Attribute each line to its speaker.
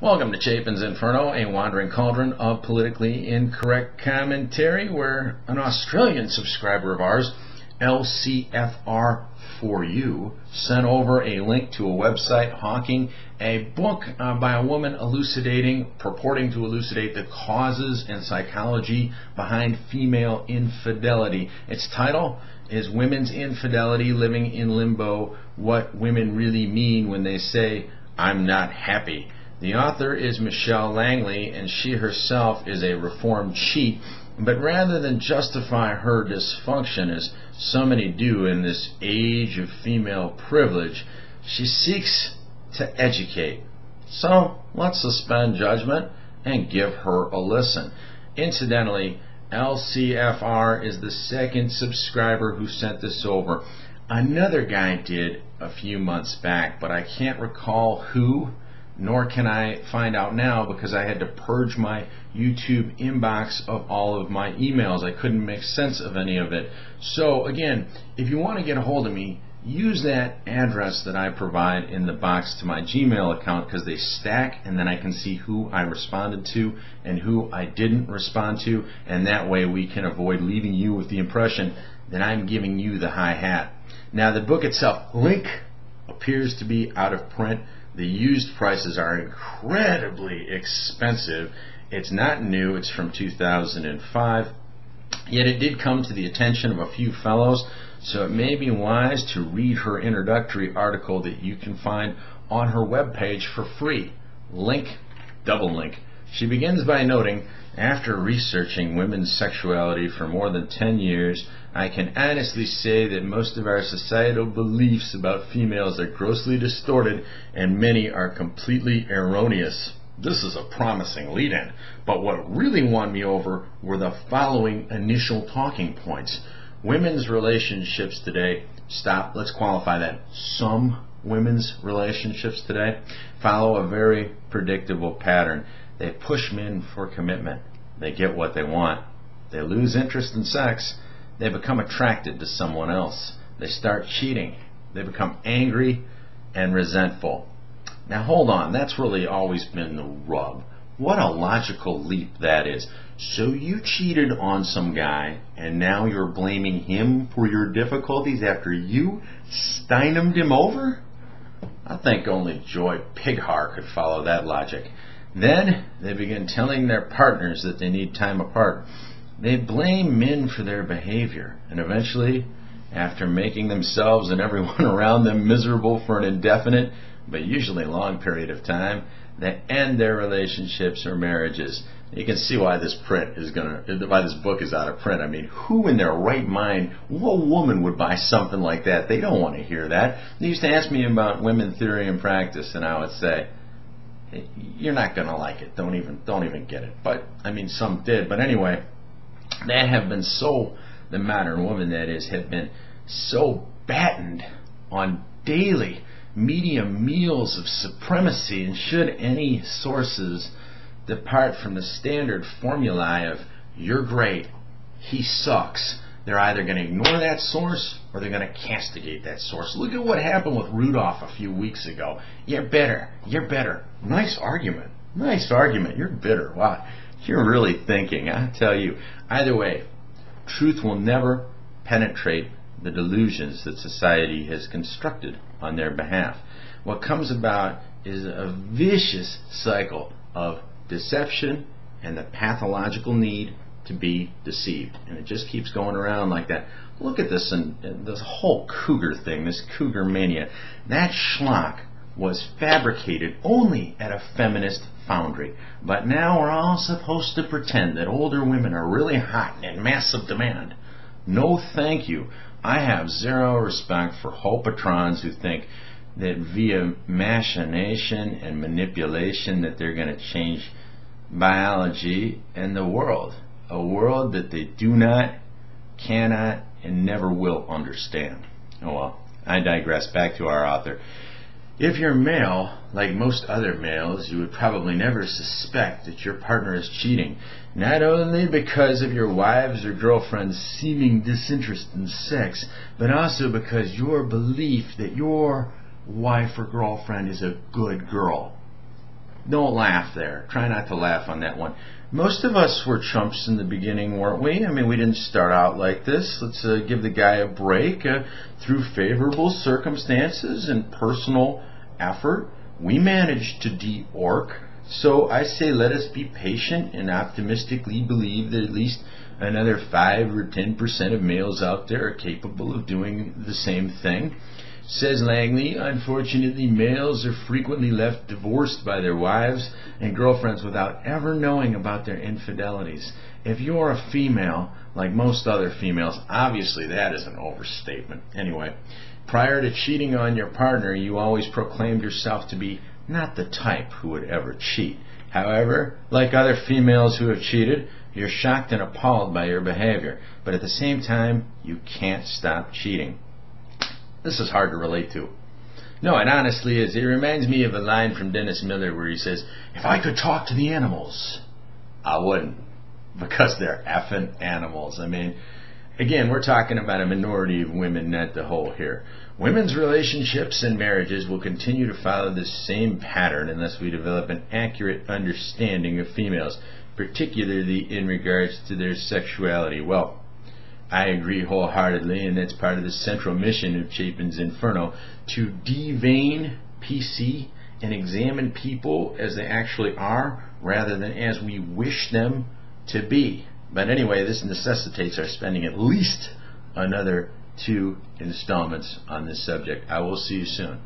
Speaker 1: Welcome to Chapin's Inferno, a wandering cauldron of politically incorrect commentary, where an Australian subscriber of ours, LCFR4U, sent over a link to a website hawking a book by a woman purporting to elucidate the causes and psychology behind female infidelity. Its title is Women's Infidelity, Living in Limbo, What Women Really Mean When They Say, I'm Not Happy. The author is Michelle Langley, and she herself is a reformed cheat, but rather than justify her dysfunction, as so many do in this age of female privilege, she seeks to educate. So let's suspend judgment and give her a listen. Incidentally, LCFR is the second subscriber who sent this over. Another guy did a few months back, but I can't recall who, nor can I find out now because I had to purge my YouTube inbox of all of my emails. I couldn't make sense of any of it. So again, if you want to get a hold of me, use that address that I provide in the box to my Gmail account, because they stack, and then I can see who I responded to and who I didn't respond to, and that way we can avoid leaving you with the impression that I'm giving you the high hat. Now, the book itself, link, appears to be out of print. The used prices are incredibly expensive. It's not new, it's from 2005. Yet it did come to the attention of a few fellows, so it may be wise to read her introductory article that you can find on her webpage for free. Link, double link. She begins by noting, after researching women's sexuality for more than 10 years, I can honestly say that most of our societal beliefs about females are grossly distorted, and many are completely erroneous. This is a promising lead-in, but what really won me over were the following initial talking points. Women's relationships today, let's qualify that. Some women's relationships today follow a very predictable pattern. They push men for commitment. They get what they want. They lose interest in sex. They become attracted to someone else. They start cheating. They become angry and resentful. Now hold on, that's really always been the rub. What a logical leap that is. So you cheated on some guy, and now you're blaming him for your difficulties after you stymied him over? I think only Joy Pighar could follow that logic. Then they begin telling their partners that they need time apart. They blame men for their behavior, and eventually, after making themselves and everyone around them miserable for an indefinite, but usually long period of time, they end their relationships or marriages. You can see why this book is out of print. I mean, who in their right mind, what woman would buy something like that? They don't want to hear that. They used to ask me about women theory and practice, and I would say, you're not going to like it. Don't even get it. But I mean, some did. But anyway, the modern woman that is, have been so battened on daily media meals of supremacy, and should any sources depart from the standard formulae of you're great, he sucks, they're either going to ignore that source or they're going to castigate that source. Look at what happened with Rudolph a few weeks ago. You're bitter. Nice argument, you're bitter. Wow, you're really thinking, I tell you. Either way, truth will never penetrate the delusions that society has constructed on their behalf. What comes about is a vicious cycle of deception and the pathological need to be deceived, and it just keeps going around like that. Look at this, and this whole cougar thing, this cougar mania. That schlock was fabricated only at a feminist foundry, but now we're all supposed to pretend that older women are really hot and in massive demand. No thank you. I have zero respect for whole patrons who think that via machination and manipulation that they're going to change biology and the world. A world that they do not, cannot, and never will understand. Oh well, I digress. Back to our author. If you're male, like most other males, you would probably never suspect that your partner is cheating, not only because of your wives or girlfriend's seeming disinterest in sex, but also because your belief that your wife or girlfriend is a good girl. don't laugh there. Try not to laugh on that one. Most of us were chumps in the beginning, weren't we? I mean, we didn't start out like this. Let's give the guy a break. Through favorable circumstances and personal effort, we managed to de-orc. So I say let us be patient and optimistically believe that at least another 5 or 10% of males out there are capable of doing the same thing. Says Langley, unfortunately, males are frequently left divorced by their wives and girlfriends without ever knowing about their infidelities. If you're a female, like most other females, obviously that is an overstatement. Anyway, prior to cheating on your partner, you always proclaimed yourself to be not the type who would ever cheat. However, like other females who have cheated, you're shocked and appalled by your behavior. But at the same time, you can't stop cheating. This is hard to relate to. No, it honestly is. It reminds me of a line from Dennis Miller where he says, if I could talk to the animals, I wouldn't. Because they're effing animals. I mean, again, we're talking about a minority of women, not the whole here. Women's relationships and marriages will continue to follow this same pattern unless we develop an accurate understanding of females, particularly in regards to their sexuality. Well, I agree wholeheartedly, and that's part of the central mission of Chapin's Inferno, to devein PC and examine people as they actually are rather than as we wish them to be. But anyway, this necessitates our spending at least another 2 installments on this subject. I will see you soon.